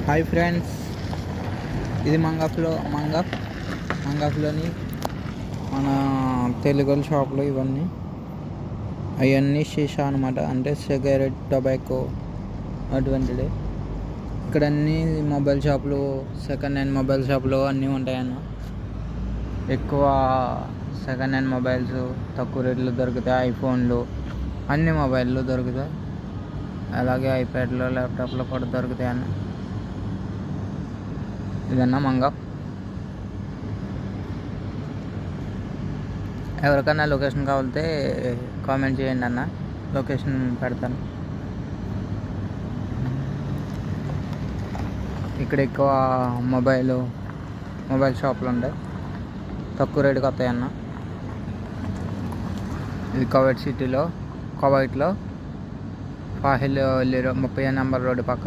Hi friends, ఇది మంగఫ్లోని మన తెలుగు షాప్లో ఇవన్నీ షీషా అనమాట. అంటే సిగరెట్, టొబాకో అటువంటిది. ఇక్కడ అన్ని మొబైల్ షాపులు, సెకండ్ హ్యాండ్ మొబైల్ షాపులు అన్నీ ఉంటాయన్న. ఎక్కువ సెకండ్ హ్యాండ్ మొబైల్స్ తక్కువ రేట్లో దొరుకుతాయి. ఐఫోన్లు అన్ని మొబైల్లో దొరుకుతాయి. అలాగే ఐప్యాడ్లో, ల్యాప్టాప్లో కూడా దొరుకుతాయి అన్న. ఇదన్నా మంగఫ్. ఎవరికైనా లొకేషన్ కావాలితే కామెంట్ చేయండి అన్న, లొకేషన్ పెడతాను. ఇక్కడ ఎక్కువ మొబైల్ షాపులు ఉంటాయి, తక్కువ రేటుకి వస్తాయి అన్న. ఇది కువైట్లో ఫాహిల్ 30 నెంబర్ రోడ్డు పక్క